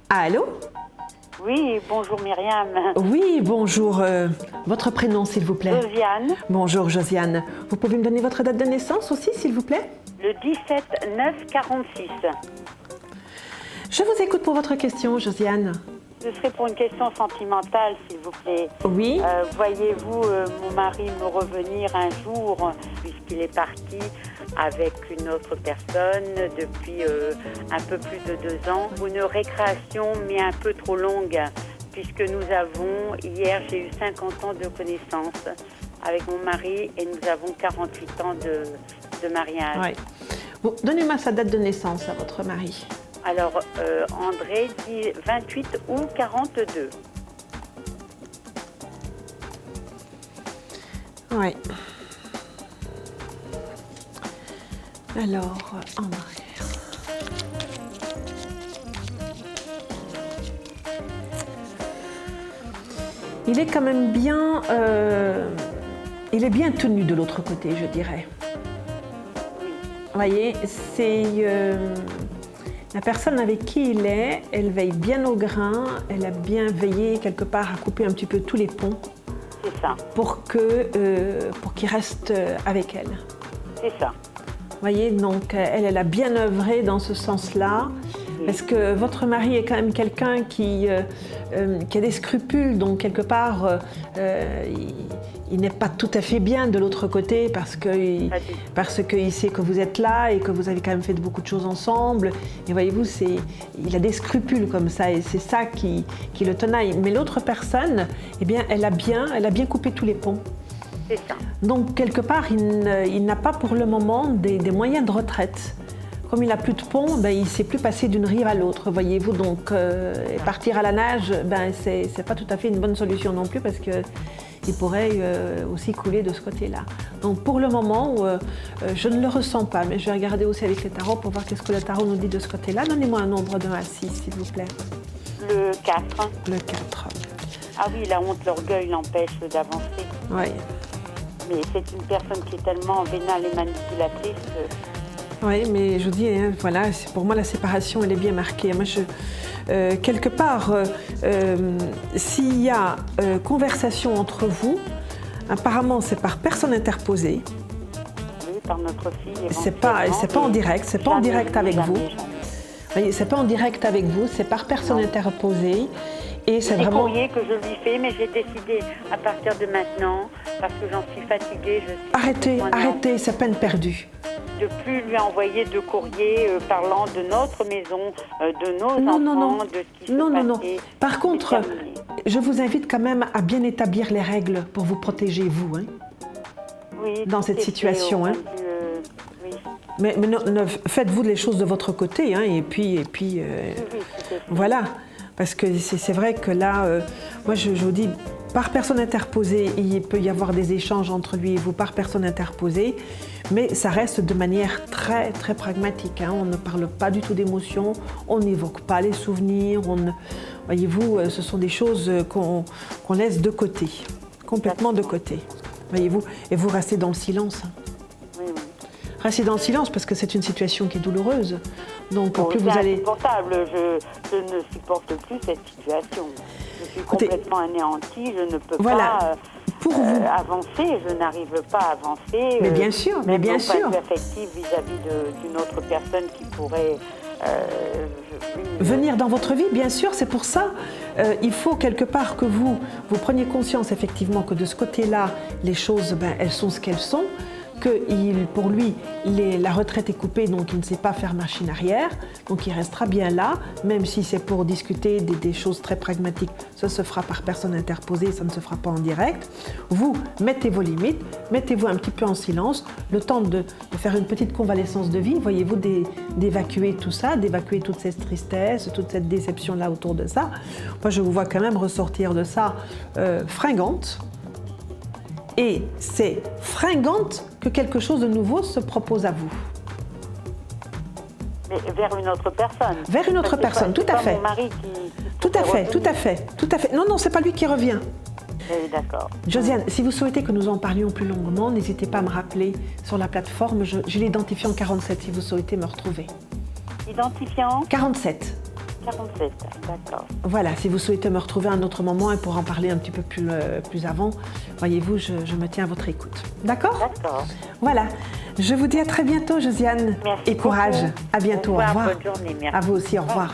Allô? Oui, bonjour Myriam. Oui, bonjour. Votre prénom, s'il vous plaît? Josiane. Bonjour, Josiane. Vous pouvez me donner votre date de naissance aussi, s'il vous plaît? Le 17-9-46. Je vous écoute pour votre question, Josiane. Ce serait pour une question sentimentale, s'il vous plaît. Oui. Voyez-vous mon mari me revenir un jour, puisqu'il est parti avec une autre personne depuis un peu plus de 2 ans, pour une récréation, mais un peu trop longue, puisque hier j'ai eu 50 ans de connaissance avec mon mari et nous avons 48 ans de mariage. Ouais. Bon, donnez-moi sa date de naissance à votre mari. Alors, André dit 28 août 42. Oui. Alors, André. Il est quand même bien... il est bien tenu de l'autre côté, je dirais. Vous voyez, c'est... la personne avec qui il est, elle veille bien au grain, elle a bien veillé quelque part à couper un petit peu tous les ponts. C'est ça. Pour qu'il reste avec elle. C'est ça. Vous voyez, donc elle a bien œuvré dans ce sens-là, parce que votre mari est quand même quelqu'un qui a des scrupules, donc quelque part, il n'est pas tout à fait bien de l'autre côté parce qu'il sait que vous êtes là et que vous avez quand même fait beaucoup de choses ensemble. Et voyez-vous, il a des scrupules comme ça et c'est ça qui le tenaille. Mais l'autre personne, eh bien, elle a bien coupé tous les ponts. C'est ça. Donc, quelque part, il n'a pas pour le moment des moyens de retraite. Comme il n'a plus de pont, ben, il ne sait plus passer d'une rive à l'autre, voyez-vous. Donc, partir à la nage, ben, c'est pas tout à fait une bonne solution non plus parce qu'il pourrait aussi couler de ce côté-là. Donc, pour le moment, je ne le ressens pas, mais je vais regarder aussi avec les tarots pour voir qu'est-ce que le tarot nous dit de ce côté-là. Donnez-moi un nombre de 1 à 6, s'il vous plaît. Le 4. Le 4. Ah oui, la honte, l'orgueil l'empêche d'avancer. Oui. Mais c'est une personne qui est tellement vénale et manipulatrice que... Oui, mais je vous dis, hein, voilà, pour moi la séparation elle est bien marquée. Moi, quelque part, s'il y a conversation entre vous, apparemment c'est par personne interposée. Oui, par notre fille. C'est pas en direct, c'est pas en direct avec vous. Voyez, c'est pas en direct avec vous, c'est par personne interposée. Et c'est vraiment... courriers que je lui fais, mais j'ai décidé à partir de maintenant, parce que j'en suis fatiguée. Arrêtez, c'est peine perdue. De plus lui envoyer de courriers parlant de notre maison, de nos enfants, de ce qui se passait. Non. Par contre, je vous invite quand même à bien établir les règles pour vous protéger, vous, hein, oui, dans cette situation. Hein. Oui. Mais faites-vous les choses de votre côté, hein, et puis voilà. Parce que c'est vrai que là, moi je vous dis, par personne interposée, il peut y avoir des échanges entre lui et vous par personne interposée, mais ça reste de manière très très pragmatique. Hein. On ne parle pas du tout d'émotions, on n'évoque pas les souvenirs, voyez-vous, ce sont des choses qu'on laisse de côté, complètement de côté. Voyez-vous, et vous restez dans le silence. Restez dans le silence parce que c'est une situation qui est douloureuse. Donc plus vous allez... C'est insupportable, je ne supporte plus cette situation. Je suis complètement anéantie, je ne peux pas avancer, je n'arrive pas à avancer. Mais bien sûr, mais bien sûr. Même affectif vis-à-vis d'une autre personne qui pourrait... venir dans votre vie, bien sûr, c'est pour ça. Il faut quelque part que vous preniez conscience effectivement que de ce côté-là, les choses, elles sont ce qu'elles sont. Que pour lui, la retraite est coupée, donc il ne sait pas faire machine arrière, donc il restera bien là, même si c'est pour discuter des choses très pragmatiques, ça se fera par personne interposée, ça ne se fera pas en direct. Vous, mettez vos limites, mettez-vous un petit peu en silence, le temps de faire une petite convalescence de vie, voyez-vous, d'évacuer tout ça, d'évacuer toute cette tristesse, toute cette déception-là autour de ça. Moi, je vous vois quand même ressortir de ça fringante. Et c'est fringante que quelque chose de nouveau se propose à vous. Mais vers une autre personne. Vers une autre personne, tout à fait. Mon mari tout à fait. Non, c'est pas lui qui revient. Oui, d'accord. Josiane, si vous souhaitez que nous en parlions plus longuement, n'hésitez pas à me rappeler sur la plateforme. J'ai l'identifiant 47 si vous souhaitez me retrouver. Identifiant 47. 47, d'accord. Voilà, si vous souhaitez me retrouver à un autre moment et pour en parler un petit peu plus avant, voyez-vous, je me tiens à votre écoute. D'accord? D'accord. Voilà. Je vous dis à très bientôt, Josiane. Merci et courage. beaucoup. À bientôt. Au revoir. Au revoir. Bonne journée. Merci. À vous aussi. Au revoir.